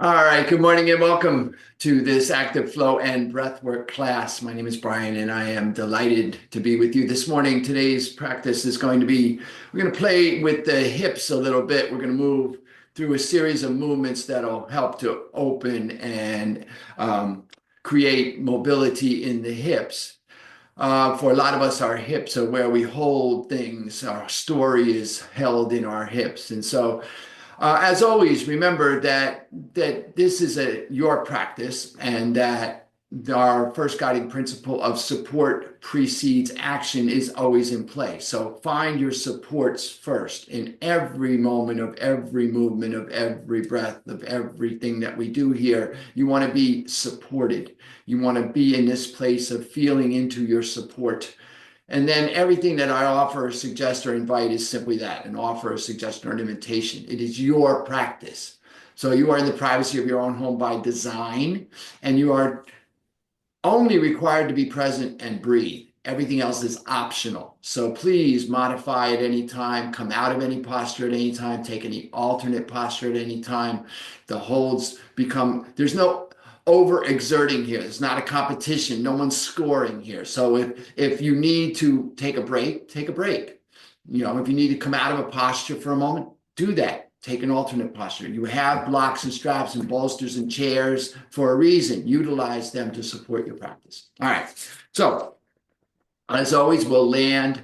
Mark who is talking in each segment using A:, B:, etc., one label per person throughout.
A: All right, good morning and welcome to this active flow and breathwork class. My name is Brian and I am delighted to be with you this morning. Today's practice is going to be, we're going to play with the hips a little bit. We're going to move through a series of movements that'll help to open and create mobility in the hips. For a lot of us, our hips are where we hold things. Our story is held in our hips. And so as always, remember that this is your practice, and that our first guiding principle of support precedes action is always in play. So find your supports first in every moment of every movement of every breath of everything that we do here. You want to be supported. You want to be in this place of feeling into your support. And then everything that I offer, suggest, or invite is simply that, an offer, a suggestion, or an invitation. It is your practice. So you are in the privacy of your own home by design, and you are only required to be present and breathe. Everything else is optional. So please modify at any time, come out of any posture at any time, take any alternate posture at any time. The holds become, there's no overexerting here. It's not a competition. No one's scoring here. So if you need to take a break, take a break. You know, if you need to come out of a posture for a moment, do that. Take an alternate posture. You have blocks and straps and bolsters and chairs for a reason. Utilize them to support your practice. All right. So as always, we'll land,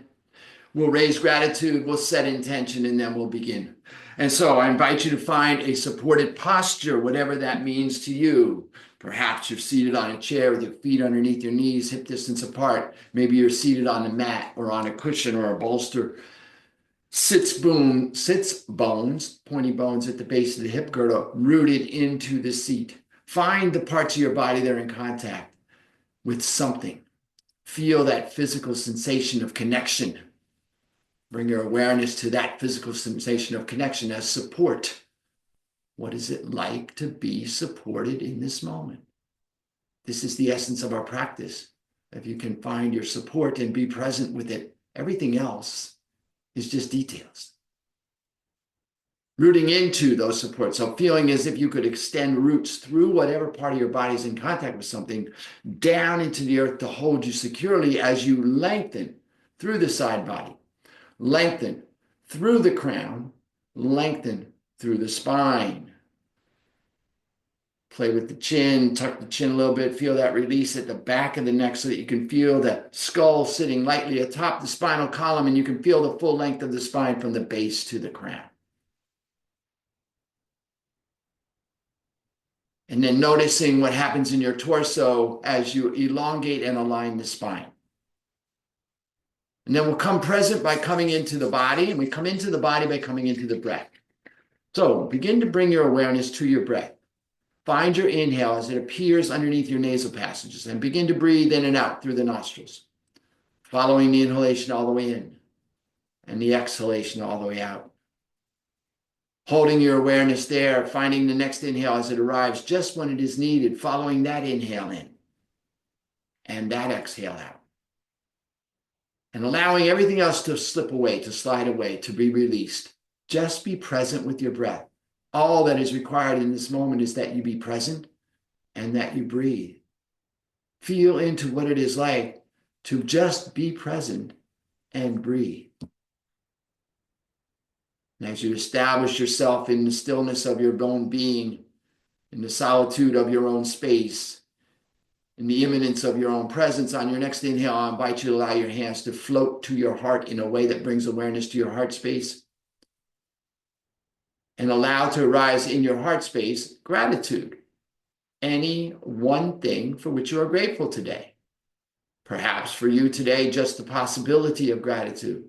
A: we'll raise gratitude, we'll set intention, and then we'll begin. And so I invite you to find a supported posture, whatever that means to you. Perhaps you're seated on a chair with your feet underneath your knees, hip distance apart. Maybe you're seated on a mat or on a cushion or a bolster. Sits bones, pointy bones at the base of the hip girdle, rooted into the seat. Find the parts of your body that are in contact with something. Feel that physical sensation of connection. Bring your awareness to that physical sensation of connection as support. What is it like to be supported in this moment? This is the essence of our practice. If you can find your support and be present with it, everything else is just details. Rooting into those supports. So feeling as if you could extend roots through whatever part of your body is in contact with something down into the earth to hold you securely as you lengthen through the side body, lengthen through the crown, lengthen through the spine. Play with the chin, tuck the chin a little bit, feel that release at the back of the neck so that you can feel the skull sitting lightly atop the spinal column, and you can feel the full length of the spine from the base to the crown. And then noticing what happens in your torso as you elongate and align the spine. And then we'll come present by coming into the body, and we come into the body by coming into the breath. So begin to bring your awareness to your breath. Find your inhale as it appears underneath your nasal passages and begin to breathe in and out through the nostrils, following the inhalation all the way in and the exhalation all the way out. Holding your awareness there, finding the next inhale as it arrives just when it is needed, following that inhale in and that exhale out. And allowing everything else to slip away, to slide away, to be released. Just be present with your breath. All that is required in this moment is that you be present and that you breathe. Feel into what it is like to just be present and breathe. And as you establish yourself in the stillness of your own being, in the solitude of your own space, in the immanence of your own presence, on your next inhale, I invite you to allow your hands to float to your heart in a way that brings awareness to your heart space. And allow to arise in your heart space gratitude. Any one thing for which you are grateful today. Perhaps for you today, just the possibility of gratitude.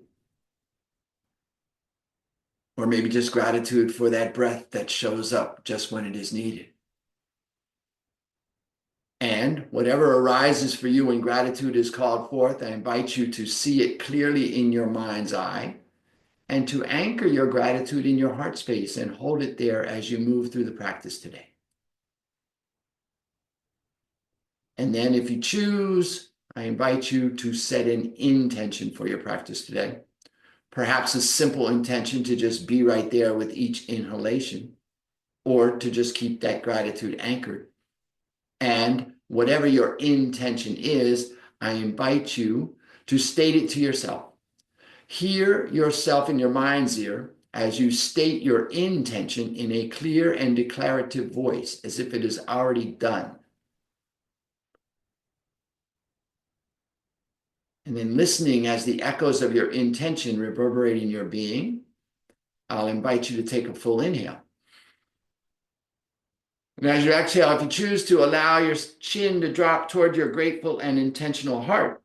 A: Or maybe just gratitude for that breath that shows up just when it is needed. And whatever arises for you when gratitude is called forth, I invite you to see it clearly in your mind's eye and to anchor your gratitude in your heart space and hold it there as you move through the practice today. And then if you choose, I invite you to set an intention for your practice today. Perhaps a simple intention to just be right there with each inhalation, or to just keep that gratitude anchored. And whatever your intention is, I invite you to state it to yourself. Hear yourself in your mind's ear as you state your intention in a clear and declarative voice, as if it is already done. And then listening as the echoes of your intention reverberate in your being, I'll invite you to take a full inhale. And as you exhale, if you choose to, allow your chin to drop toward your grateful and intentional heart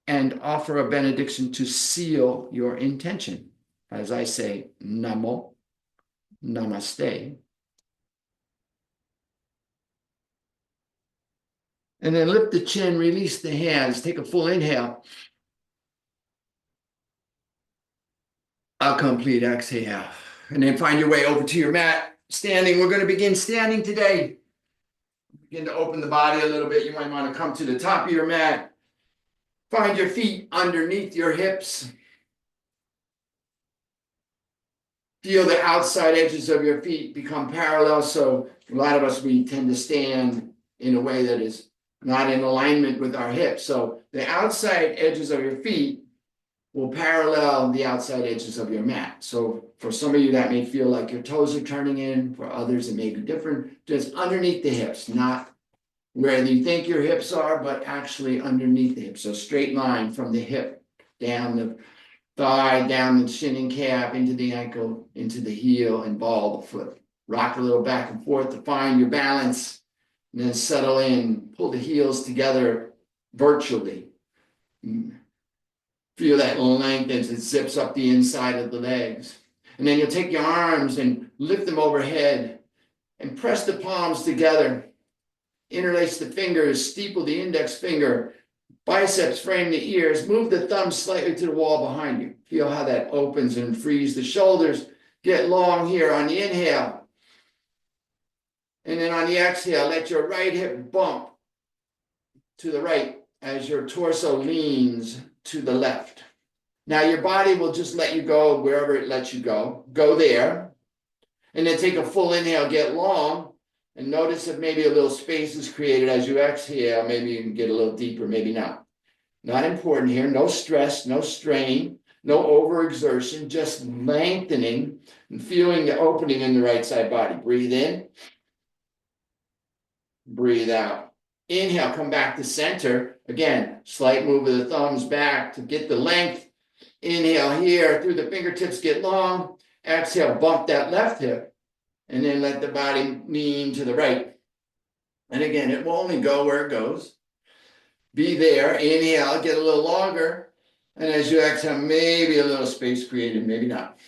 A: and offer a benediction to seal your intention. As I say, Namo, Namaste. And then lift the chin, release the hands, take a full inhale. A complete exhale. And then find your way over to your mat. Standing, we're going to begin standing today. Begin to open the body a little bit. You might want to come to the top of your mat. Find your feet underneath your hips. Feel the outside edges of your feet become parallel. So a lot of us, we tend to stand in a way that is not in alignment with our hips. So the outside edges of your feet will parallel the outside edges of your mat. So for some of you, that may feel like your toes are turning in. For others, it may be different. Just underneath the hips, not where you think your hips are, but actually underneath the hips. So straight line from the hip down the thigh, down the shin and calf, into the ankle, into the heel, and ball the foot. Rock a little back and forth to find your balance, and then settle in. Pull the heels together virtually. Feel that length as it zips up the inside of the legs. And then you'll take your arms and lift them overhead and press the palms together. Interlace the fingers, steeple the index finger, biceps frame the ears, move the thumb slightly to the wall behind you. Feel how that opens and frees the shoulders. Get long here on the inhale. And then on the exhale, let your right hip bump to the right as your torso leans to the left. Now your body will just let you go wherever it lets you go. Go there. And then take a full inhale, get long. And notice if maybe a little space is created as you exhale. Maybe you can get a little deeper, maybe not. Not important here. No stress, no strain, no overexertion, just lengthening and feeling the opening in the right side body. Breathe in. Breathe out. Inhale, come back to center. Again, slight move of the thumbs back to get the length. Inhale here through the fingertips, get long. Exhale, bump that left hip. And then let the body lean to the right. And again, it will only go where it goes. Be there. Inhale, get a little longer. And as you exhale, maybe a little space created, maybe not.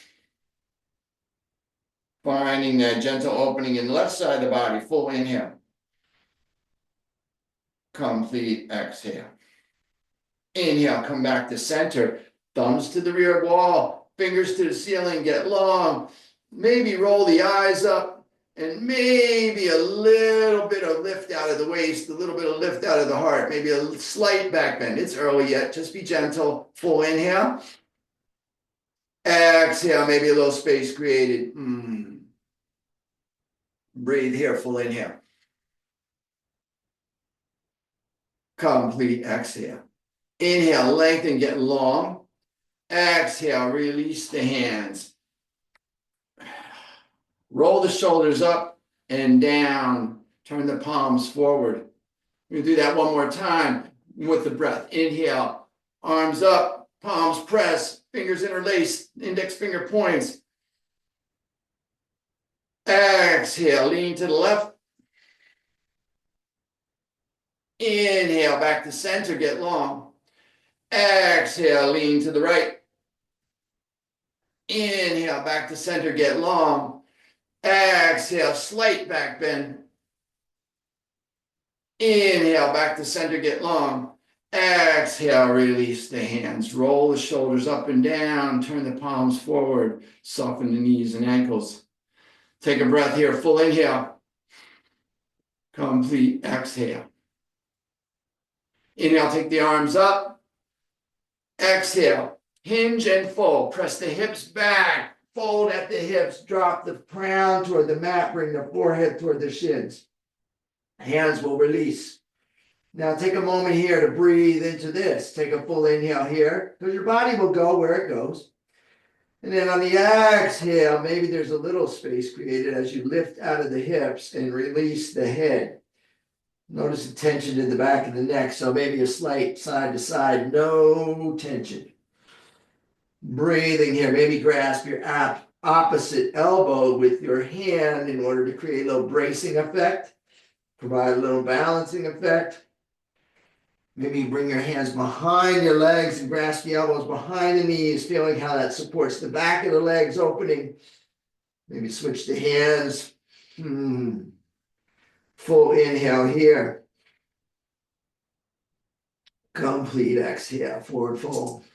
A: Finding that gentle opening in the left side of the body. Full inhale. Complete exhale. Inhale, come back to center. Thumbs to the rear wall. Fingers to the ceiling, get long. Maybe roll the eyes up, and maybe a little bit of lift out of the waist, a little bit of lift out of the heart, maybe a slight back bend. It's early yet, just be gentle. Full inhale. Exhale, maybe a little space created. Breathe here, full inhale. Complete exhale. Inhale, lengthen, get long. Exhale, release the hands. Roll the shoulders up and down. Turn the palms forward. We're going to do that one more time with the breath. Inhale, arms up, palms press, fingers interlace, index finger points. Exhale, lean to the left. Inhale, back to center, get long. Exhale, lean to the right. Inhale, back to center, get long. Exhale, slight back bend. Inhale, back to center, get long. Exhale, release the hands. Roll the shoulders up and down. Turn the palms forward. Soften the knees and ankles. Take a breath here. Full inhale. Complete exhale. Inhale, take the arms up. Exhale, hinge and fold. Press the hips back. fold at the hips, drop the crown toward the mat, bring the forehead toward the shins. Hands will release. Now take a moment here to breathe into this. Take a full inhale here, because your body will go where it goes. And then on the exhale, maybe there's a little space created as you lift out of the hips and release the head. Notice the tension in the back of the neck, so maybe a slight side to side, no tension. Breathing here, maybe grasp your opposite elbow with your hand in order to create a little bracing effect, provide a little balancing effect. Maybe bring your hands behind your legs and grasp the elbows behind the knees, feeling how that supports the back of the legs opening. Maybe switch the hands. Full inhale here. Complete exhale, forward fold.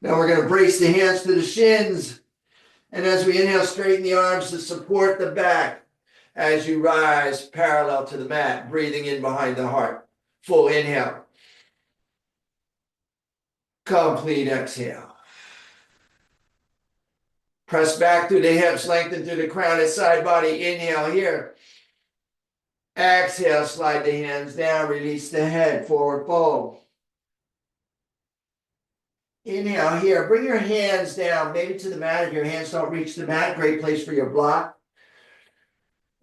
A: Now we're going to brace the hands to the shins. And as we inhale, straighten the arms to support the back as you rise parallel to the mat, breathing in behind the heart. Full inhale. Complete exhale. Press back through the hips, lengthen through the crown and side body. Inhale here. Exhale, slide the hands down, release the head, forward fold. Inhale here, bring your hands down, maybe to the mat. If your hands don't reach the mat, great place for your block.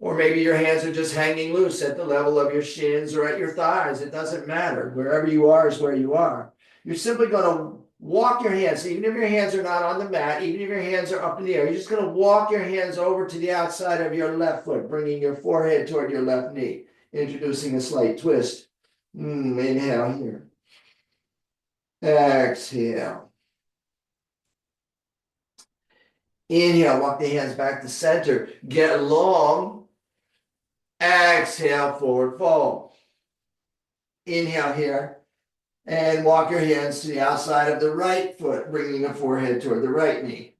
A: Or maybe your hands are just hanging loose at the level of your shins or at your thighs. It doesn't matter. Wherever you are is where you are. You're simply going to walk your hands. Even if your hands are not on the mat, even if your hands are up in the air, you're just going to walk your hands over to the outside of your left foot, bringing your forehead toward your left knee, introducing a slight twist. Inhale here. Exhale. Inhale, walk the hands back to center. Get long. Exhale, forward fold. Inhale here. And walk your hands to the outside of the right foot, bringing the forehead toward the right knee.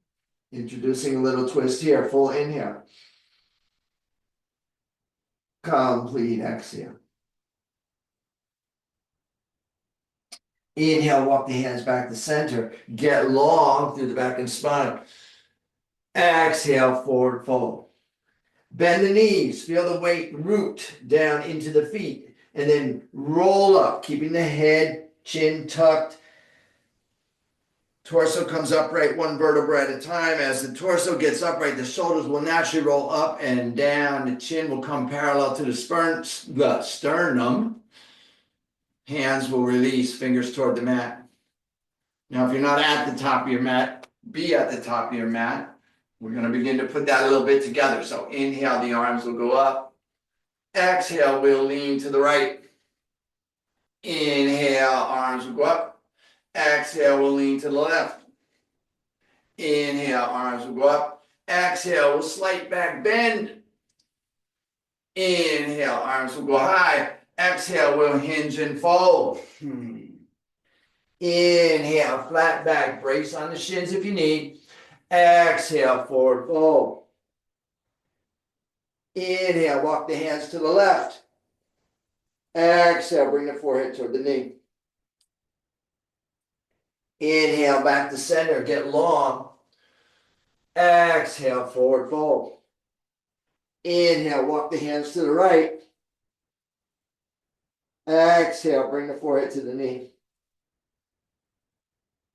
A: Introducing a little twist here. Full inhale. Complete exhale. Inhale, walk the hands back to center. Get long through the back and spine. Exhale, forward fold. Bend the knees, feel the weight root down into the feet, and then roll up, keeping the head, chin tucked. Torso comes upright, one vertebra at a time. As the torso gets upright, the shoulders will naturally roll up and down. The chin will come parallel to the sternum. Hands will release, fingers toward the mat. Now, if you're not at the top of your mat, be at the top of your mat. We're going to begin to put that a little bit together. So inhale, the arms will go up. Exhale, we'll lean to the right. Inhale, arms will go up. Exhale, we'll lean to the left. Inhale, arms will go up. Exhale, we'll slight back bend. Inhale, arms will go high. Exhale, we'll hinge and fold. Inhale, flat back, brace on the shins if you need. Exhale, forward fold. Inhale, walk the hands to the left. Exhale, bring the forehead toward the knee. Inhale, back to center, get long. Exhale, forward fold. Inhale, walk the hands to the right. Exhale, bring the forehead to the knee.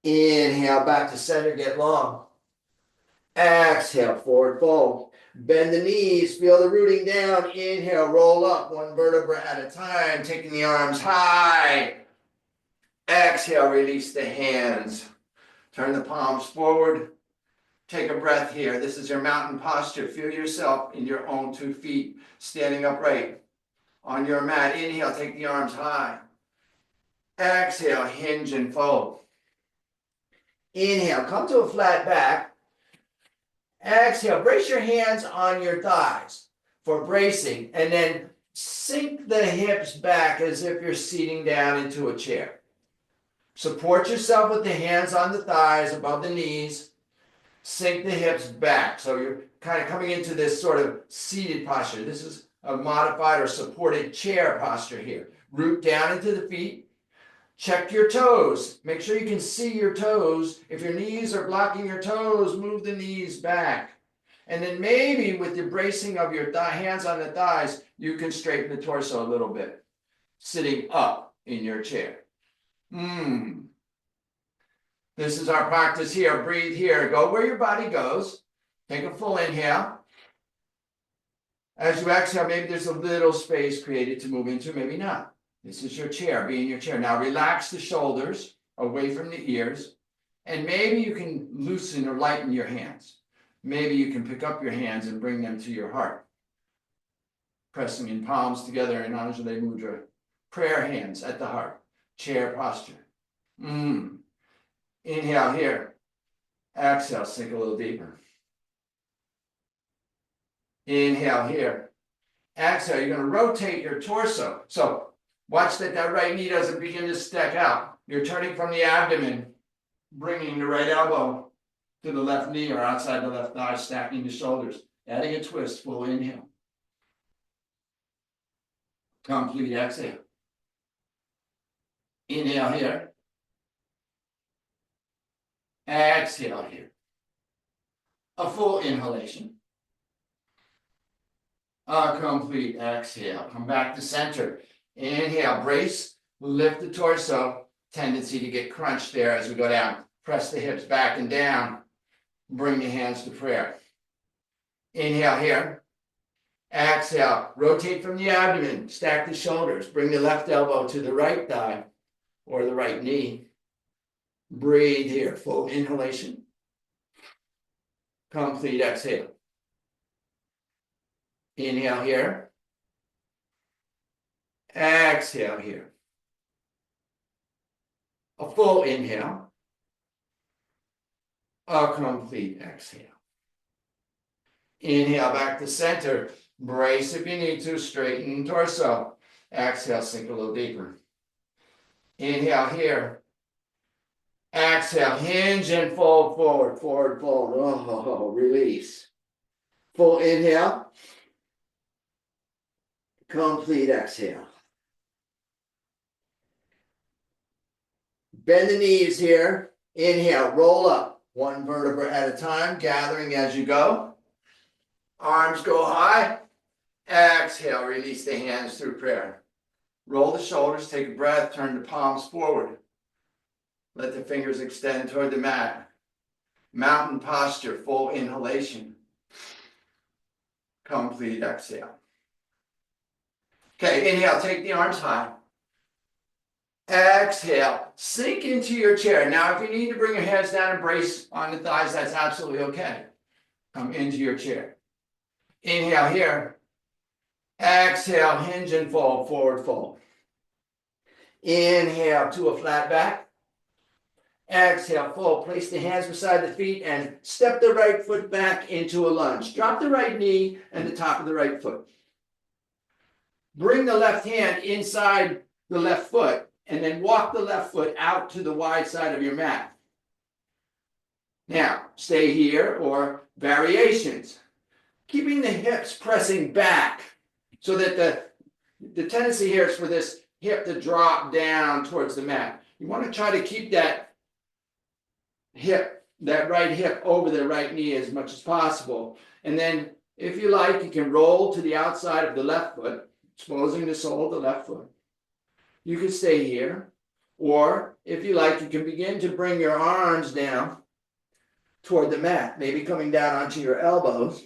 A: Inhale, back to center, get long. Exhale, forward fold. Bend the knees, feel the rooting down. Inhale, roll up, one vertebra at a time, taking the arms high. Exhale, release the hands. Turn the palms forward. Take a breath here. This is your mountain posture. Feel yourself in your own 2 feet, standing upright on your mat. Inhale, take the arms high. Exhale, hinge and fold. Inhale, come to a flat back. Exhale, brace your hands on your thighs for bracing, and then sink the hips back as if you're seating down into a chair. Support yourself with the hands on the thighs above the knees. Sink the hips back. So you're kind of coming into this sort of seated posture. This is a modified or supported chair posture here. Root down into the feet. Check your toes. Make sure you can see your toes. If your knees are blocking your toes, move the knees back. And then maybe with the bracing of your hands on the thighs, you can straighten the torso a little bit, sitting up in your chair. This is our practice here. Breathe here. Go where your body goes. Take a full inhale. As you exhale, maybe there's a little space created to move into, maybe not. This is your chair. Be in your chair. Now relax the shoulders away from the ears. And maybe you can loosen or lighten your hands. Maybe you can pick up your hands and bring them to your heart. Pressing in palms together in Anjali Mudra. Prayer hands at the heart. Chair posture. Inhale here. Exhale, sink a little deeper. Inhale here. Exhale, you're going to rotate your torso. So watch that right knee doesn't begin to stick out. You're turning from the abdomen, bringing the right elbow to the left knee or outside the left thigh, stacking the shoulders. Adding a twist, full inhale. Complete exhale. Inhale here. Exhale here. A full inhalation. A complete exhale. Come back to center. Inhale, brace, lift the torso. Tendency to get crunched there as we go down. Press the hips back and down. Bring the hands to prayer. Inhale here. Exhale, rotate from the abdomen. Stack the shoulders. Bring the left elbow to the right thigh or the right knee. Breathe here. Full inhalation. Complete exhale. Inhale here. Exhale here. A full inhale. A complete exhale. Inhale back to center. Brace if you need to. Straighten torso. Exhale, sink a little deeper. Inhale here. Exhale, hinge and fold forward. Forward fold. Oh, release. Full inhale. Complete exhale. Bend the knees here. Inhale, roll up. One vertebra at a time, gathering as you go. Arms go high. Exhale, release the hands through prayer. Roll the shoulders, take a breath, turn the palms forward. Let the fingers extend toward the mat. Mountain posture, full inhalation. Complete exhale. Okay, inhale, take the arms high. Exhale, sink into your chair. Now, if you need to bring your hands down and brace on the thighs, that's absolutely okay. Come into your chair. Inhale here. Exhale, hinge and fold, forward fold. Inhale to a flat back. Exhale, fold. Place the hands beside the feet and step the right foot back into a lunge. Drop the right knee and the top of the right foot. Bring the left hand inside the left foot and then walk the left foot out to the wide side of your mat. Now, stay here or variations. Keeping the hips pressing back so that the tendency here is for this hip to drop down towards the mat. You want to try to keep that hip, that right hip over the right knee as much as possible. And then, if you like, you can roll to the outside of the left foot, exposing the sole of the left foot. You can stay here. Or, if you like, you can begin to bring your arms down toward the mat, maybe coming down onto your elbows.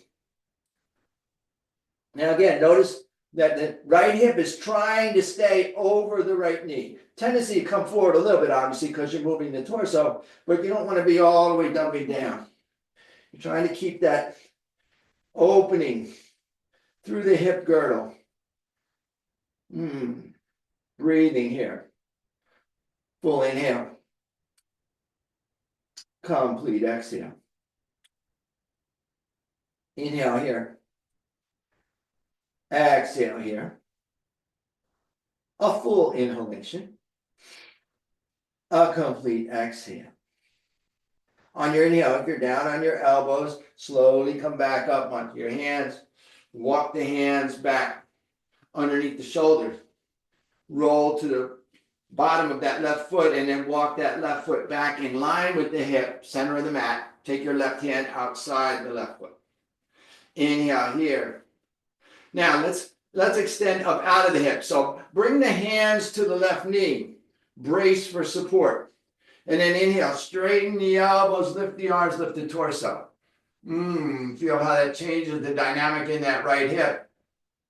A: Now again, notice that the right hip is trying to stay over the right knee. Tendency to come forward a little bit, obviously, because you're moving the torso, but you don't want to be all the way dumping down. You're trying to keep that opening through the hip girdle. Breathing here. Full inhale. Complete exhale. Inhale here. Exhale here. A full inhalation. A complete exhale. On your inhale, if you're down on your elbows, slowly come back up onto your hands. Walk the hands back underneath the shoulders. Roll to the bottom of that left foot, and then walk that left foot back in line with the hip, center of the mat. Take your left hand outside the left foot. Inhale here. Now let's extend up out of the hip. So bring the hands to the left knee. Brace for support. And then inhale, straighten the elbows, lift the arms, lift the torso. Feel how that changes the dynamic in that right hip.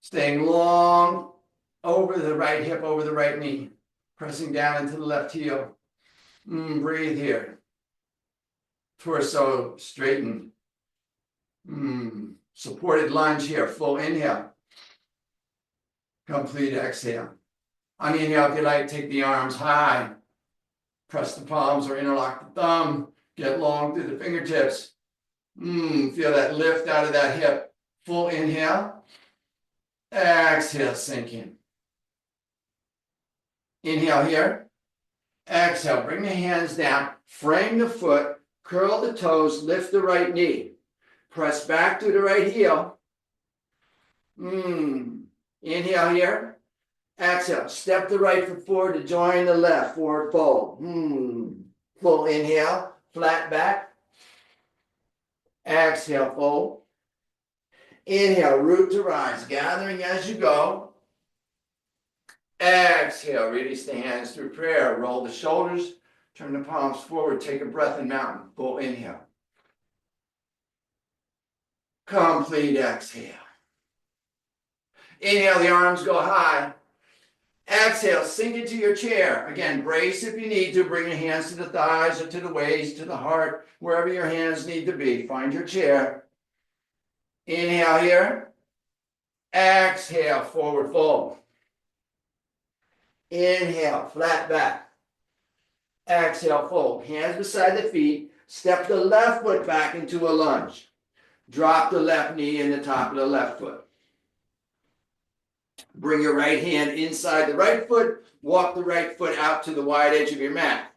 A: Staying long over the right hip, over the right knee. Pressing down into the left heel. Breathe here. Torso straighten. Supported lunge here. Full inhale. Complete exhale. On the inhale, if you like, take the arms high. Press the palms or interlock the thumb. Get long through the fingertips. Feel that lift out of that hip. Full inhale. Exhale, sink in. Inhale here. Exhale, bring the hands down. Frame the foot. Curl the toes. Lift the right knee. Press back to the right heel. Inhale here. Exhale. Step the right foot forward to join the left. Forward fold. Full inhale. Flat back. Exhale, fold. Inhale, root to rise. Gathering as you go. Exhale, release the hands through prayer. Roll the shoulders. Turn the palms forward. Take a breath in mountain. Full inhale. Complete exhale. Inhale, the arms go high. Exhale, sink into your chair. Again, brace if you need to. Bring your hands to the thighs or to the waist, to the heart, wherever your hands need to be. Find your chair. Inhale here. Exhale, forward fold. Inhale, flat back. Exhale, fold. Hands beside the feet. Step the left foot back into a lunge. Drop the left knee in the top of the left foot. Bring your right hand inside the right foot. Walk the right foot out to the wide edge of your mat.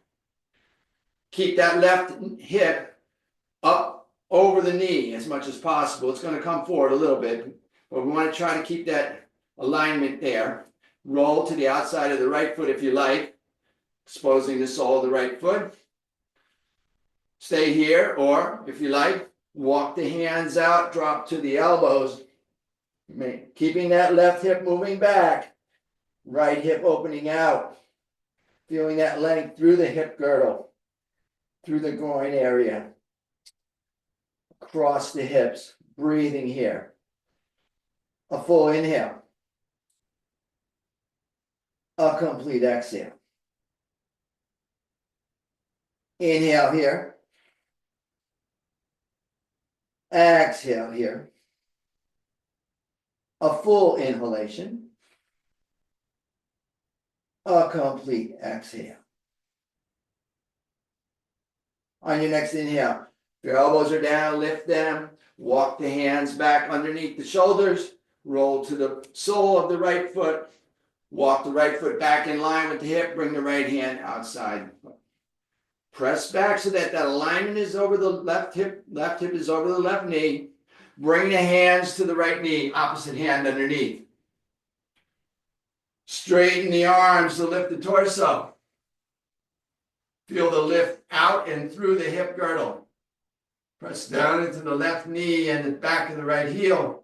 A: Keep that left hip up over the knee as much as possible. It's going to come forward a little bit, but we want to try to keep that alignment there. Roll to the outside of the right foot if you like, exposing the sole of the right foot. Stay here, or if you like, walk the hands out, drop to the elbows. Keeping that left hip moving back, right hip opening out, feeling that length through the hip girdle, through the groin area, across the hips, breathing here. A full inhale, a complete exhale. Inhale here, exhale here. A full inhalation, a complete exhale. On your next inhale, if your elbows are down, lift them, walk the hands back underneath the shoulders, roll to the sole of the right foot, walk the right foot back in line with the hip, bring the right hand outside. Press back so that that alignment is over the left hip is over the left knee. Bring the hands to the right knee, opposite hand underneath. Straighten the arms to lift the torso. Feel the lift out and through the hip girdle. Press down into the left knee and the back of the right heel.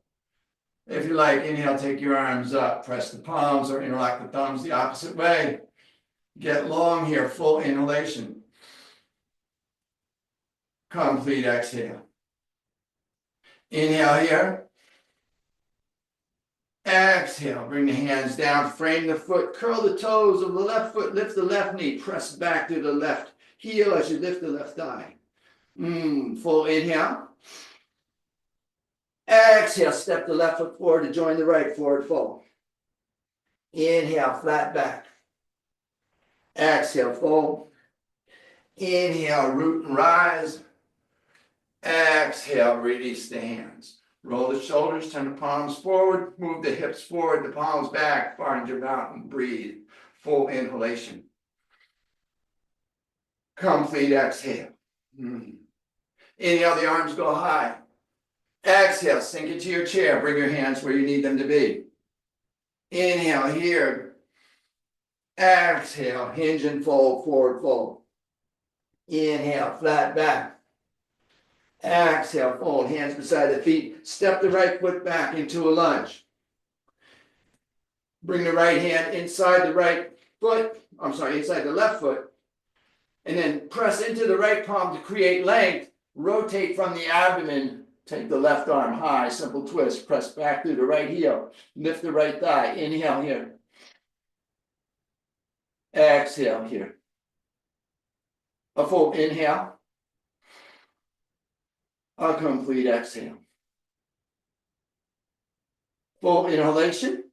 A: If you like, inhale, take your arms up. Press the palms or interlock the thumbs the opposite way. Get long here, full inhalation. Complete exhale. Inhale here. Exhale, bring the hands down, frame the foot, curl the toes of the left foot, lift the left knee, press back to the left heel as you lift the left thigh. Full inhale. Exhale, step the left foot forward to join the right, forward fold. Inhale, flat back. Exhale, fold. Inhale, root and rise. Exhale, release the hands. Roll the shoulders, turn the palms forward, move the hips forward, the palms back, find your mountain, breathe. Full inhalation. Complete exhale. Inhale, the arms go high. Exhale, sink into your chair. Bring your hands where you need them to be. Inhale here. Exhale, hinge and fold, forward fold. Inhale, flat back. Exhale, fold, hands beside the feet. Step the right foot back into a lunge. Bring the right hand inside the inside the left foot. And then press into the right palm to create length. Rotate from the abdomen. Take the left arm high, simple twist. Press back through the right heel. Lift the right thigh. Inhale here. Exhale here. A full inhale. A complete exhale. Full inhalation.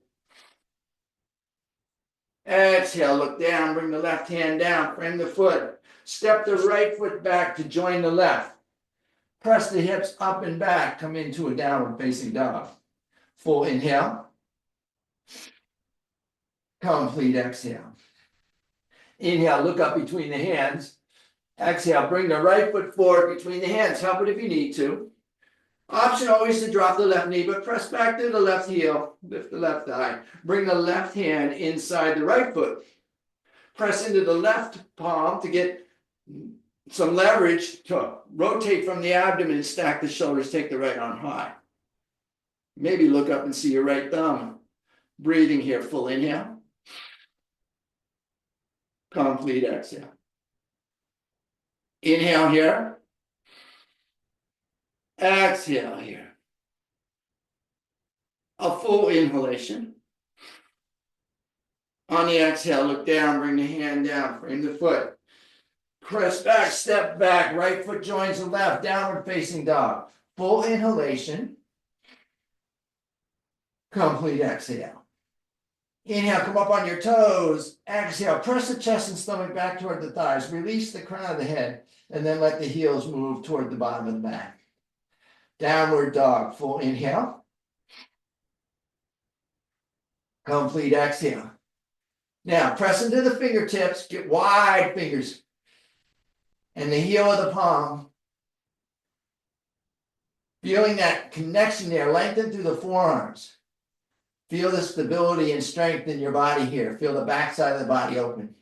A: Exhale, look down, bring the left hand down, frame the foot. Step the right foot back to join the left. Press the hips up and back, come into a downward facing dog. Full inhale. Complete exhale. Inhale, look up between the hands. Exhale, bring the right foot forward between the hands. Help it if you need to. Option always to drop the left knee, but press back to the left heel. Lift the left thigh. Bring the left hand inside the right foot. Press into the left palm to get some leverage to rotate from the abdomen, stack the shoulders, take the right arm high. Maybe look up and see your right thumb. Breathing here, full inhale. Complete exhale. Inhale here. Exhale here. A full inhalation. On the exhale, look down, bring the hand down, frame the foot. Press back, step back, right foot joins the left, downward facing dog. Full inhalation. Complete exhale. Inhale, come up on your toes. Exhale, press the chest and stomach back toward the thighs. Release the crown of the head, and then let the heels move toward the bottom of the mat. Downward dog, full inhale. Complete exhale. Now, press into the fingertips, get wide fingers. And the heel of the palm. Feeling that connection there, lengthen through the forearms. Feel the stability and strength in your body here. Feel the backside of the body open.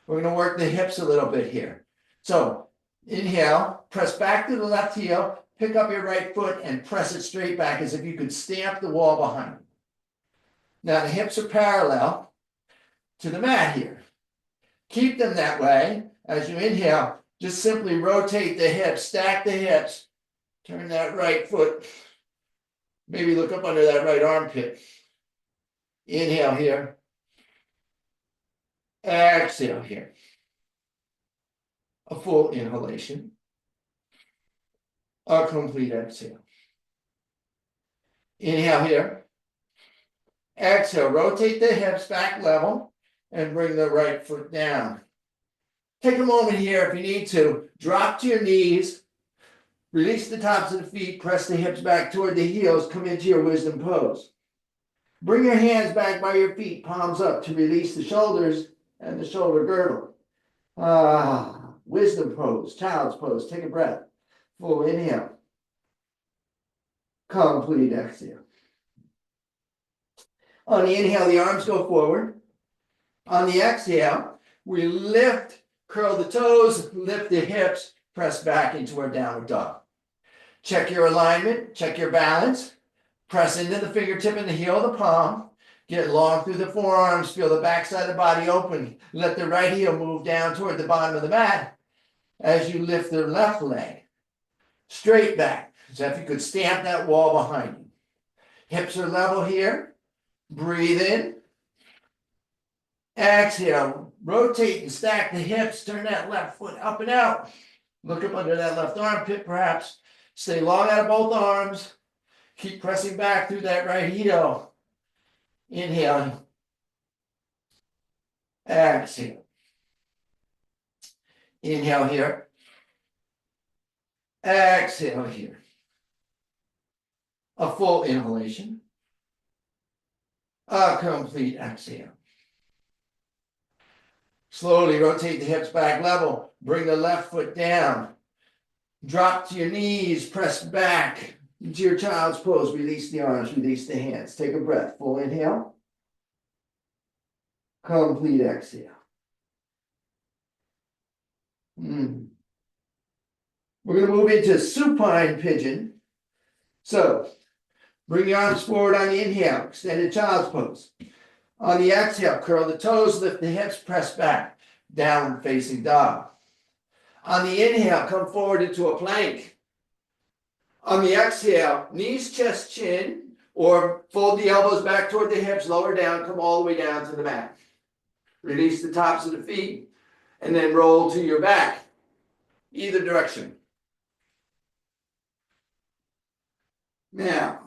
A: We're going to work the hips a little bit here. So, inhale, press back to the left heel. Pick up your right foot and press it straight back as if you could stamp the wall behind you. Now the hips are parallel to the mat here. Keep them that way. As you inhale, just simply rotate the hips, stack the hips, turn that right foot. Maybe look up under that right armpit. Inhale here. Exhale here. A full inhalation. A complete exhale. Inhale here. Exhale, rotate the hips back level and bring the right foot down. Take a moment here if you need to. Drop to your knees. Release the tops of the feet. Press the hips back toward the heels. Come into your wisdom pose. Bring your hands back by your feet, palms up to release the shoulders and the shoulder girdle. Wisdom pose, child's pose. Take a breath. Full inhale. Complete exhale. On the inhale, the arms go forward. On the exhale, we lift, curl the toes, lift the hips, press back into our downward dog. Check your alignment, check your balance. Press into the fingertip and the heel of the palm. Get long through the forearms, feel the backside of the body open. Let the right heel move down toward the bottom of the mat as you lift the left leg. Straight back, as if you could stamp that wall behind you. Hips are level here. Breathe in. Exhale. Rotate and stack the hips. Turn that left foot up and out. Look up under that left armpit, perhaps. Stay long out of both arms. Keep pressing back through that right heel. Inhale. Exhale. Inhale here. Exhale here. A full inhalation. A complete exhale. Slowly rotate the hips back level. Bring the left foot down. Drop to your knees. Press back into your child's pose. Release the arms. Release the hands. Take a breath. Full inhale. Complete exhale. We're going to move into supine pigeon. So bring your arms forward on the inhale, extended child's pose. On the exhale, curl the toes, lift the hips, press back, downward facing dog. On the inhale, come forward into a plank. On the exhale, knees, chest, chin, or fold the elbows back toward the hips, lower down, come all the way down to the mat. Release the tops of the feet, and then roll to your back, either direction. Now,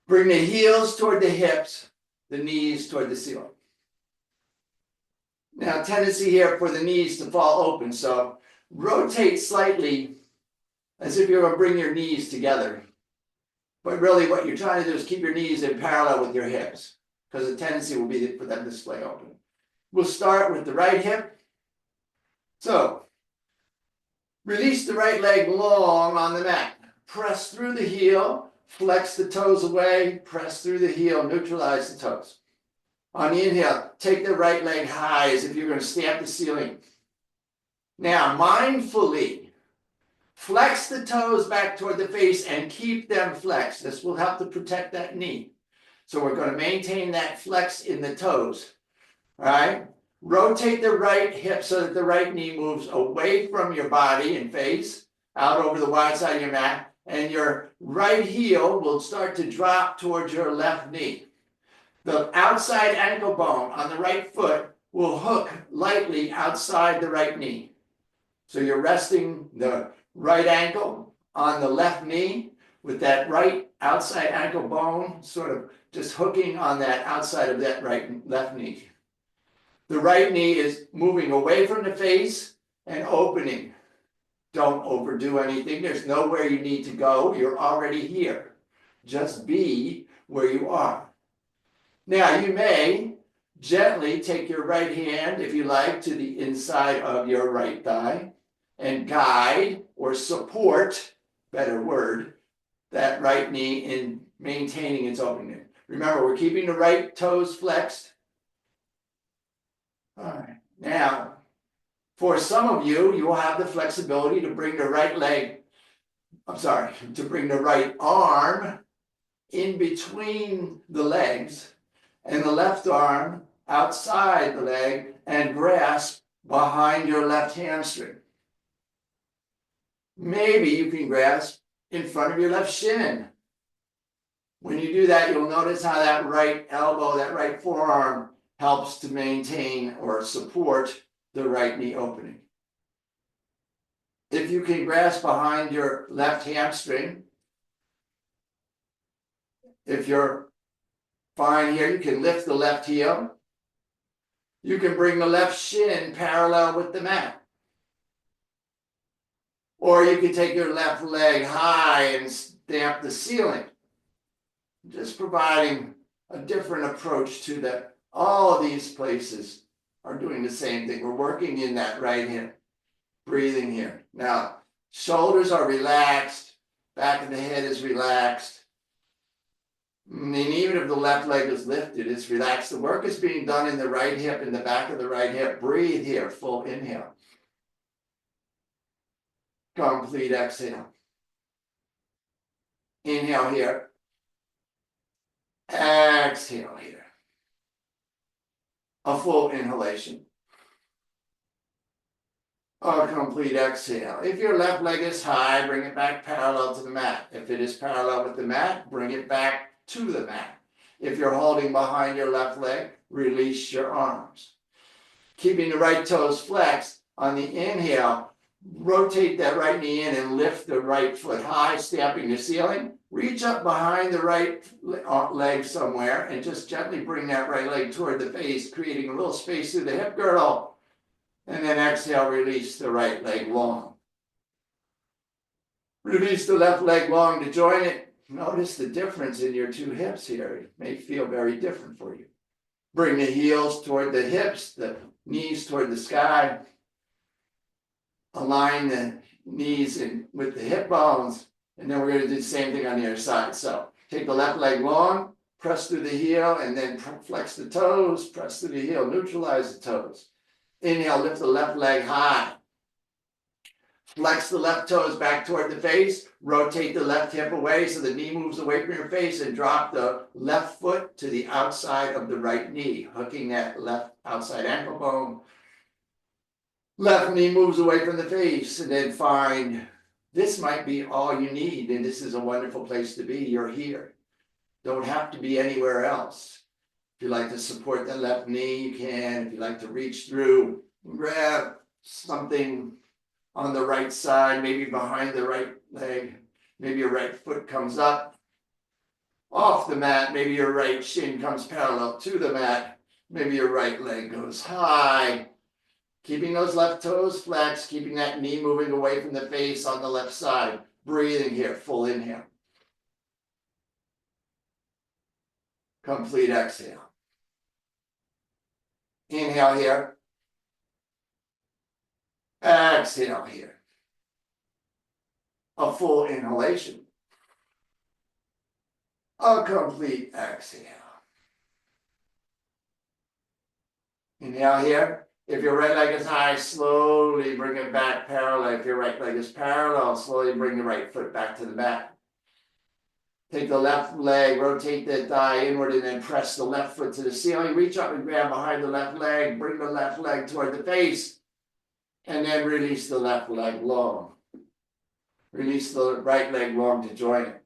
A: bring the heels toward the hips, the knees toward the ceiling. Now, tendency here for the knees to fall open, so rotate slightly as if you're going to bring your knees together. But really what you're trying to do is keep your knees in parallel with your hips, because the tendency will be for them to splay open. We'll start with the right hip. So, release the right leg long on the mat. Press through the heel, flex the toes away, press through the heel, neutralize the toes. On the inhale, take the right leg high as if you're going to stamp the ceiling. Now, mindfully, flex the toes back toward the face and keep them flexed. This will help to protect that knee. So we're going to maintain that flex in the toes. All right? Rotate the right hip so that the right knee moves away from your body and face, out over the wide side of your mat, and your right heel will start to drop towards your left knee. The outside ankle bone on the right foot will hook lightly outside the right knee. So you're resting the right ankle on the left knee with that right outside ankle bone sort of just hooking on that outside of that left knee. The right knee is moving away from the face and opening. Don't overdo anything. There's nowhere you need to go. You're already here. Just be where you are. Now, you may gently take your right hand, if you like, to the inside of your right thigh and guide or support, better word, that right knee in maintaining its opening. Remember, we're keeping the right toes flexed. All right. Now, for some of you, you will have the flexibility to bring the right leg, to bring the right arm in between the legs and the left arm outside the leg and grasp behind your left hamstring. Maybe you can grasp in front of your left shin. When you do that, you'll notice how that right elbow, that right forearm helps to maintain or support the right knee opening. If you can grasp behind your left hamstring, if you're fine here, you can lift the left heel. You can bring the left shin parallel with the mat. Or you can take your left leg high and stamp the ceiling. Just providing a different approach to that. All of these places are doing the same thing. We're working in that right hip, breathing here. Now, shoulders are relaxed, back of the head is relaxed. And even if the left leg is lifted, it's relaxed. The work is being done in the right hip, in the back of the right hip. Breathe here, full inhale. Complete exhale. Inhale here. Exhale here. A full inhalation. A complete exhale. If your left leg is high, bring it back parallel to the mat. If it is parallel with the mat, bring it back to the mat. If you're holding behind your left leg, release your arms. Keeping the right toes flexed, on the inhale, rotate that right knee in and lift the right foot high, stamping the ceiling. Reach up behind the right leg somewhere and just gently bring that right leg toward the face, creating a little space through the hip girdle. And then exhale, release the right leg long. Release the left leg long to join it. Notice the difference in your two hips here. It may feel very different for you. Bring the heels toward the hips, the knees toward the sky. Align the knees in with the hip bones. And then we're going to do the same thing on the other side. So take the left leg long, Press through the heel and then flex the toes, press through the heel, neutralize the toes. Inhale, lift the left leg high. Flex the left toes back toward the face. Rotate the left hip away so the knee moves away from your face and drop the left foot to the outside of the right knee, hooking that left outside ankle bone. Left knee moves away from the face, and then find this might be all you need, and this is a wonderful place to be. You're here. Don't have to be anywhere else. If you like to support the left knee, you can. If you like to reach through, grab something on the right side, maybe behind the right leg. Maybe your right foot comes up off the mat. Maybe your right shin comes parallel to the mat. Maybe your right leg goes high. Keeping those left toes flexed, keeping that knee moving away from the face on the left side. Breathing here, full inhale. Complete exhale. Inhale here. Exhale here. A full inhalation. A complete exhale. Inhale here. If your right leg is high, slowly bring it back parallel. If your right leg is parallel, slowly bring the right foot back to the mat. Take the left leg, rotate the thigh inward, and then press the left foot to the ceiling. Reach up and grab behind the left leg. Bring the left leg toward the face. And then release the left leg long. Release the right leg long to join it.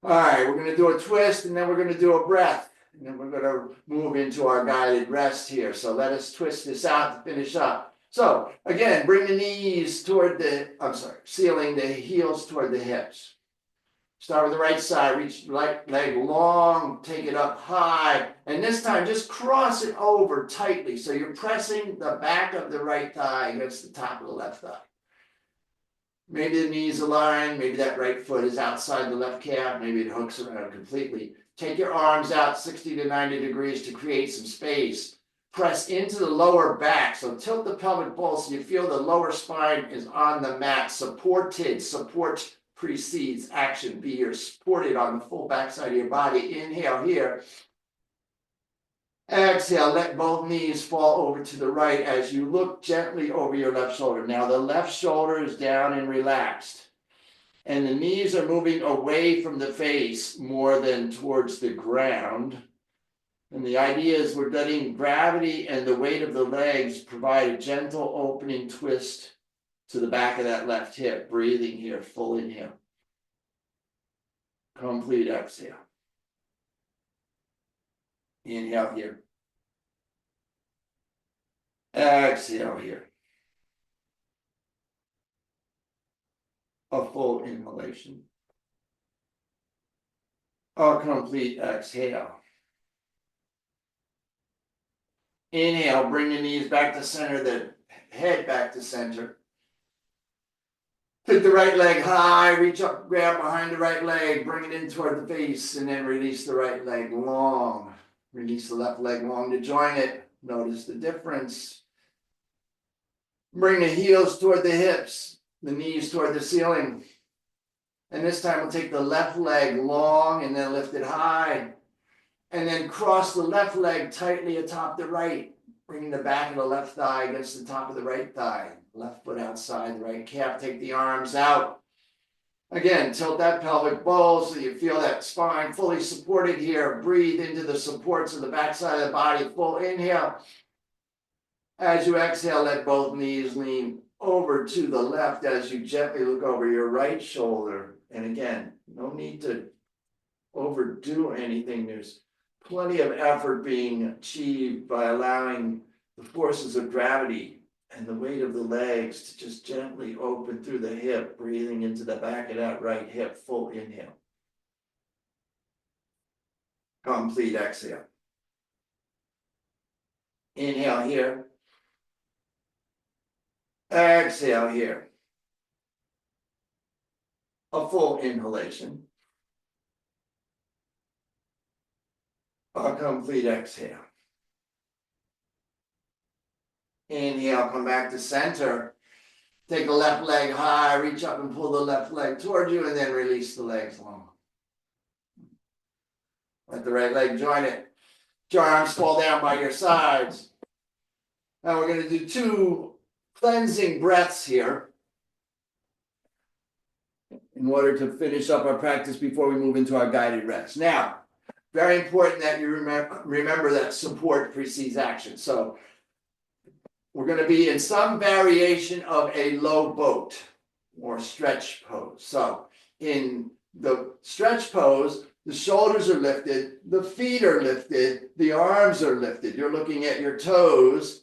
A: All right, we're going to do a twist, and then we're going to do a breath. And then we're going to move into our guided rest here. So let us twist this out to finish up. So again, bring the knees toward the, ceiling, the heels toward the hips. Start with the right side, reach the right leg long, take it up high, and this time just cross it over tightly. So you're pressing the back of the right thigh against the top of the left thigh. Maybe the knees align, maybe that right foot is outside the left calf, maybe it hooks around completely. Take your arms out 60 to 90 degrees to create some space. Press into the lower back, so tilt the pelvic bowl so you feel the lower spine is on the mat, supported, support precedes action. You're supported on the full backside of your body. Inhale here. Exhale, let both knees fall over to the right as you look gently over your left shoulder. Now the left shoulder is down and relaxed. And the knees are moving away from the face more than towards the ground. And the idea is we're letting gravity and the weight of the legs provide a gentle opening twist to the back of that left hip. Breathing here, full inhale. Complete exhale. Inhale here. Exhale here. A full inhalation. A complete exhale. Inhale, bring the knees back to center, the head back to center. Take the right leg high, reach up, grab behind the right leg, bring it in toward the face, and then release the right leg long. Release the left leg long to join it. Notice the difference. Bring the heels toward the hips, the knees toward the ceiling. And this time we'll take the left leg long and then lift it high. And then cross the left leg tightly atop the right, bringing the back of the left thigh against the top of the right thigh. Left foot outside the right calf. Take the arms out. Again, tilt that pelvic bowl so you feel that spine fully supported here. Breathe into the supports of the backside of the body. Full inhale. As you exhale, let both knees lean over to the left as you gently look over your right shoulder. And again, no need to overdo anything. There's plenty of effort being achieved by allowing the forces of gravity and the weight of the legs to just gently open through the hip, breathing into the back of that right hip. Full inhale. Complete exhale. Inhale here. Exhale here. A full inhalation. A complete exhale. Inhale, come back to center. Take the left leg high, reach up and pull the left leg toward you, and then release the legs long. Let the right leg join it. Your arms fall down by your sides. Now we're going to do 2 cleansing breaths here in order to finish up our practice before we move into our guided rest. Now, very important that you remember that support precedes action. So we're going to be in some variation of a low boat or stretch pose. So in the stretch pose, the shoulders are lifted, the feet are lifted, the arms are lifted. You're looking at your toes.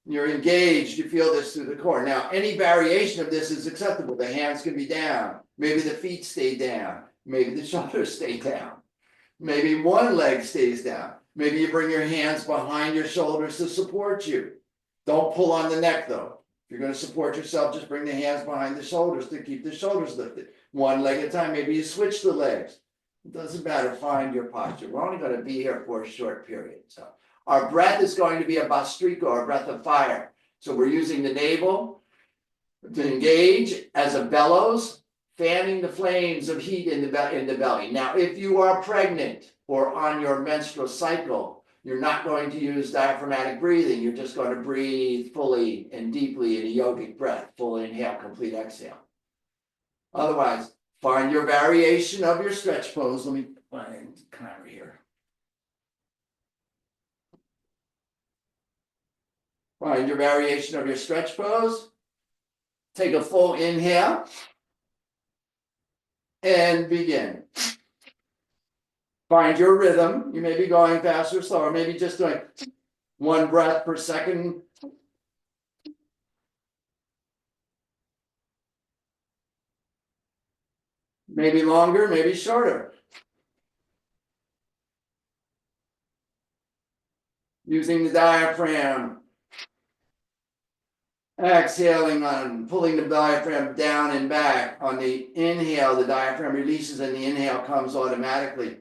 A: You're engaged, you feel this through the core. Now, any variation of this is acceptable. The hands can be down. Maybe the feet stay down. Maybe the shoulders stay down. Maybe one leg stays down. Maybe you bring your hands behind your shoulders to support you. Don't pull on the neck though. If you're going to support yourself, just bring the hands behind the shoulders to keep the shoulders lifted. One leg at a time. Maybe you switch the legs. It doesn't matter. Find your posture. We're only going to be here for a short period. So our breath is going to be a bastrika, or a breath of fire. So we're using the navel to engage as a bellows, fanning the flames of heat in the belly. Now, if you are pregnant or on your menstrual cycle, you're not going to use diaphragmatic breathing. You're just going to breathe fully and deeply in a yogic breath. Full inhale, complete exhale. Otherwise, find your variation of your stretch pose. Let me find the camera here. Find your variation of your stretch pose. Take a full inhale and begin. Find your rhythm. You may be going faster or slower, maybe just doing 1 breath per second. Maybe longer, maybe shorter. Using the diaphragm. Exhaling on, pulling the diaphragm down and back. On the inhale, the diaphragm releases and the inhale comes automatically.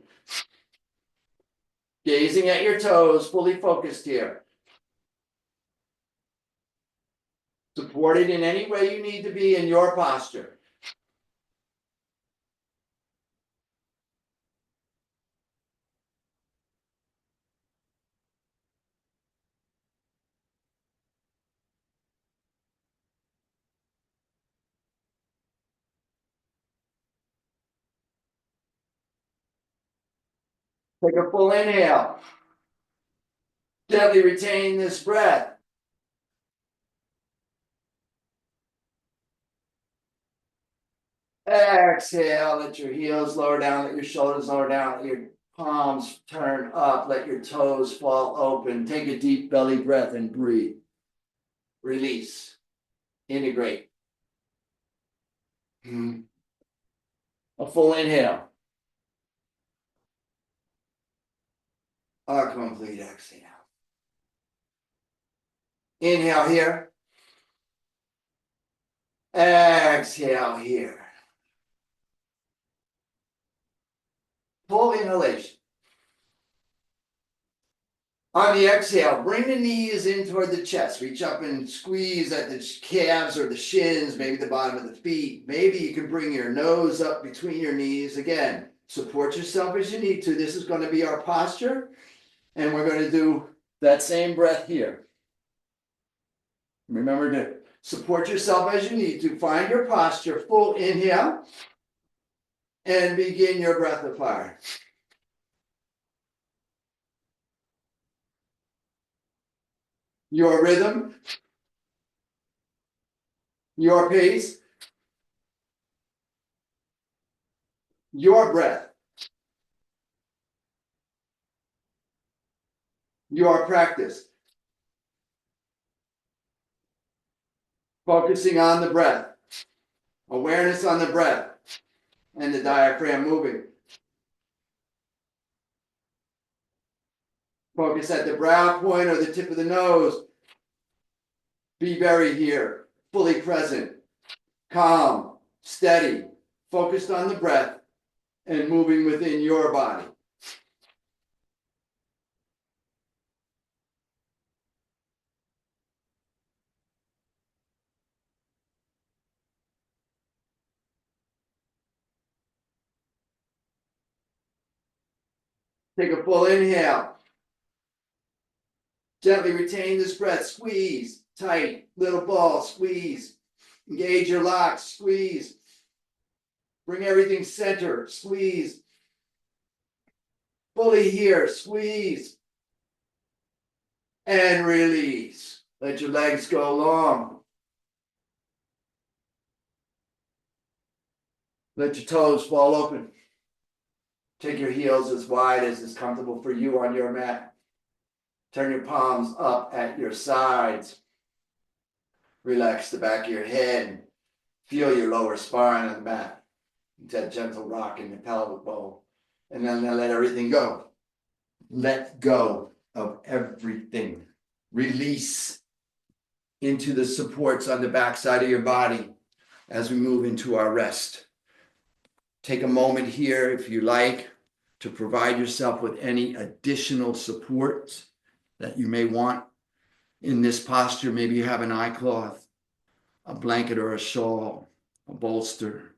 A: Gazing at your toes, fully focused here. Supported in any way you need to be in your posture. Take a full inhale. Gently retain this breath. Exhale, let your heels lower down, let your shoulders lower down, let your palms turn up, let your toes fall open. Take a deep belly breath and breathe. Release. Integrate. A full inhale. A complete exhale. Inhale here. Exhale here. Full inhalation. On the exhale, bring the knees in toward the chest. Reach up and squeeze at the calves or the shins, maybe the bottom of the feet. Maybe you can bring your nose up between your knees. Again, support yourself as you need to. This is going to be our posture. And we're going to do that same breath here. Remember to support yourself as you need to. Find your posture. Full inhale. And begin your breath of fire. Your rhythm, your pace, your breath, your practice. Focusing on the breath, awareness on the breath, and the diaphragm moving. Focus at the brow point or the tip of the nose. Be very here, fully present, calm, steady, focused on the breath, and moving within your body. Take a full inhale. Gently retain this breath. Squeeze. Tight. Little ball. Squeeze. Engage your locks. Squeeze. Bring everything center. Squeeze. Fully here. Squeeze. And release. Let your legs go long. Let your toes fall open. Take your heels as wide as is comfortable for you on your mat. Turn your palms up at your sides. Relax the back of your head. Feel your lower spine on the mat. That gentle rock in the pelvic bowl. And then let everything go. Let go of everything. Release into the supports on the backside of your body as we move into our rest. Take a moment here, if you like, to provide yourself with any additional supports that you may want in this posture. Maybe you have an eye cloth, a blanket or a shawl, a bolster,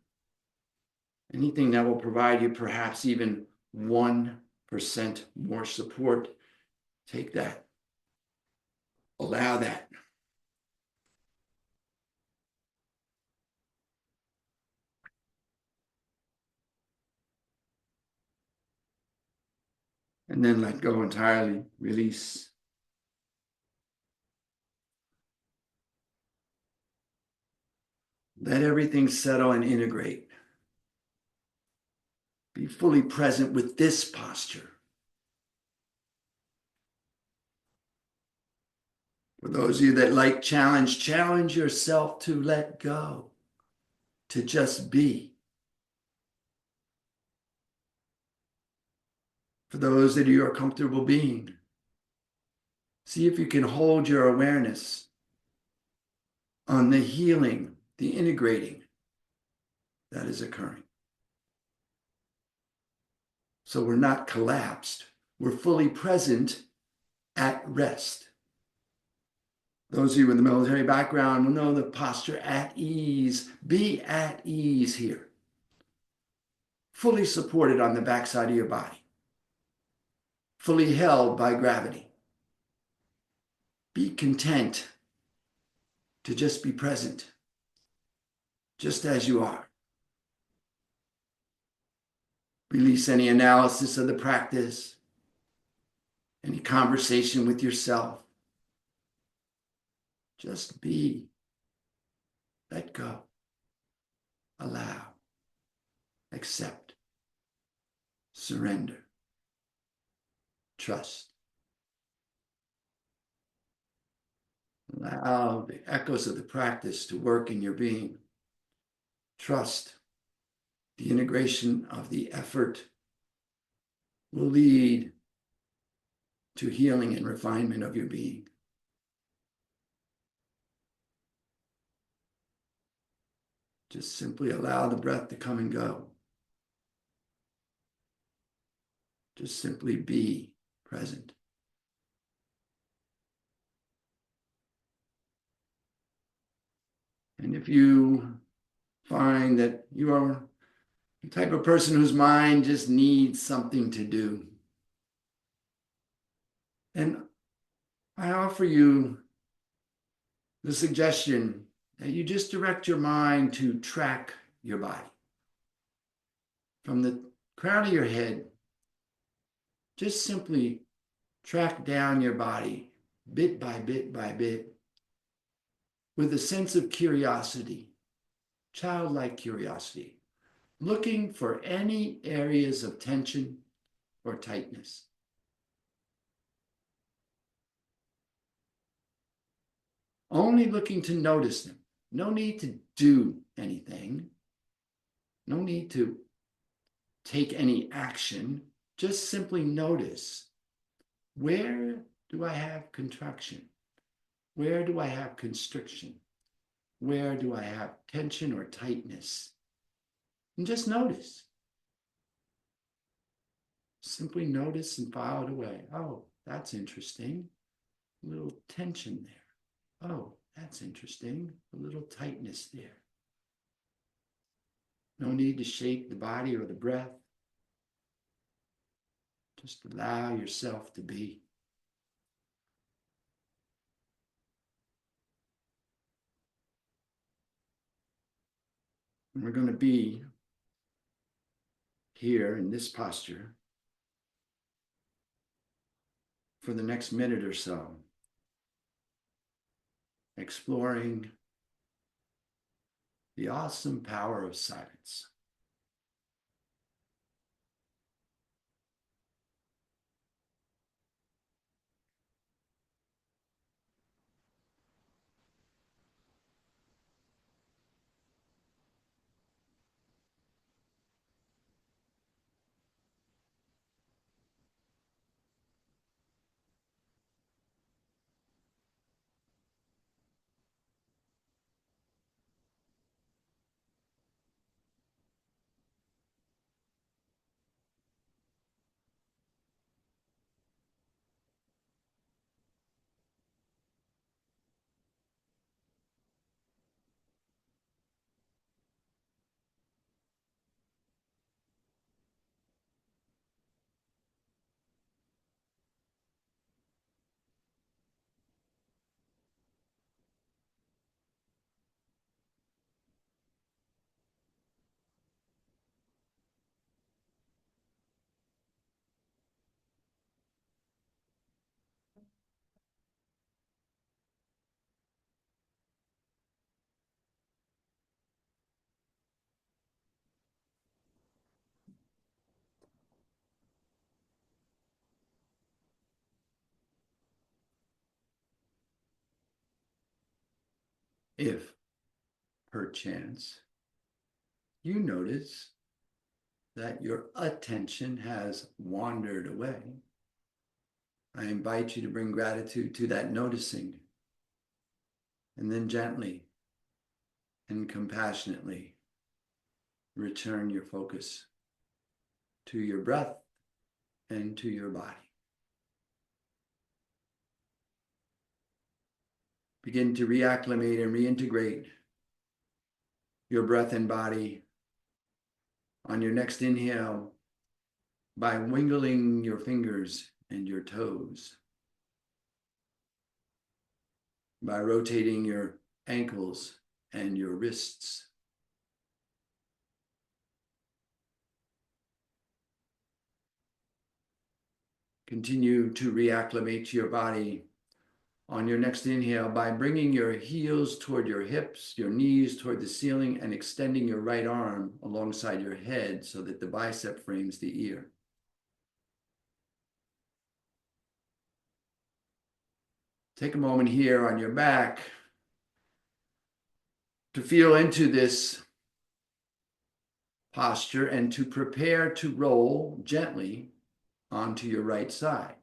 A: anything that will provide you perhaps even 1% more support. Take that. Allow that. And then let go entirely. Release. Let everything settle and integrate. Be fully present with this posture. For those of you that like challenge, challenge yourself to let go, to just be. For those that you are comfortable being, see if you can hold your awareness on the healing, the integrating that is occurring. So we're not collapsed. We're fully present at rest. Those of you with the military background will know the posture at ease. Be at ease here. Fully supported on the backside of your body. Fully held by gravity. Be content to just be present, just as you are. Release any analysis of the practice, any conversation with yourself. Just be. Let go. Allow. Accept. Surrender. Trust. Allow the echoes of the practice to work in your being. Trust. The integration of the effort will lead to healing and refinement of your being. Just simply allow the breath to come and go. Just simply be present. And if you find that you are the type of person whose mind just needs something to do, and I offer you the suggestion that you just direct your mind to track your body. From the crown of your head, just simply track down your body bit by bit by bit with a sense of curiosity, childlike curiosity, looking for any areas of tension or tightness. Only looking to notice them. No need to do anything. No need to take any action. Just simply notice, where do I have contraction? Where do I have constriction? Where do I have tension or tightness? And just notice. Simply notice and file it away. Oh, that's interesting. A little tension there. Oh, that's interesting. A little tightness there. No need to shake the body or the breath. Just allow yourself to be. And we're going to be here in this posture for the next minute or so, exploring the awesome power of silence. If, perchance, you notice that your attention has wandered away, I invite you to bring gratitude to that noticing, and then gently and compassionately return your focus to your breath and to your body. Begin to reacclimate and reintegrate your breath and body on your next inhale by wiggling your fingers and your toes, by rotating your ankles and your wrists. Continue to reacclimate your body on your next inhale by bringing your heels toward your hips, your knees toward the ceiling, and extending your right arm alongside your head so that the bicep frames the ear. Take a moment here on your back to feel into this posture and to prepare to roll gently onto your right side.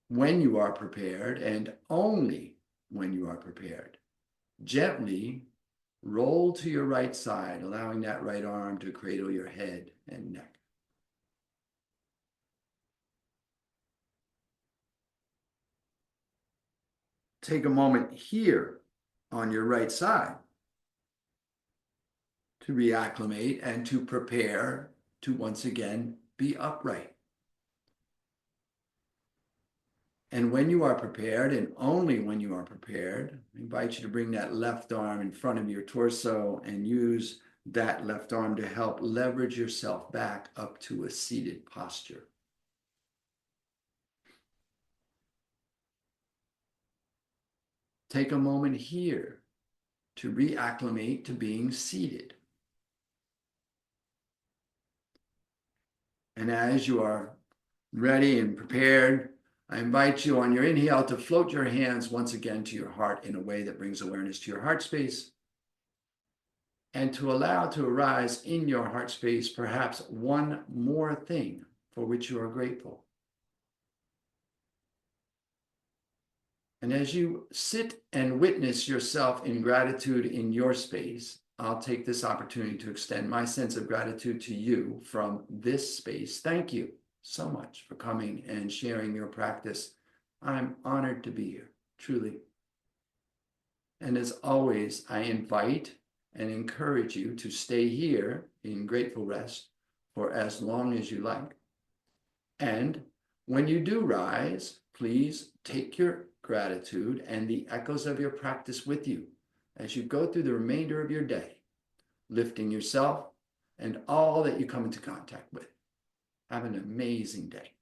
A: When you are prepared, and only when you are prepared, gently roll to your right side, allowing that right arm to cradle your head and neck. Take a moment here on your right side to reacclimate and to prepare to once again be upright. And when you are prepared, and only when you are prepared, I invite you to bring that left arm in front of your torso and use that left arm to help leverage yourself back up to a seated posture. Take a moment here to reacclimate to being seated. And as you are ready and prepared, I invite you on your inhale to float your hands once again to your heart in a way that brings awareness to your heart space, and to allow to arise in your heart space perhaps one more thing for which you are grateful. And as you sit and witness yourself in gratitude in your space, I'll take this opportunity to extend my sense of gratitude to you from this space. Thank you so much for coming and sharing your practice. I'm honored to be here, truly. And as always, I invite and encourage you to stay here in grateful rest for as long as you like. And when you do rise, please take your gratitude and the echoes of your practice with you as you go through the remainder of your day, lifting yourself and all that you come into contact with. Have an amazing day.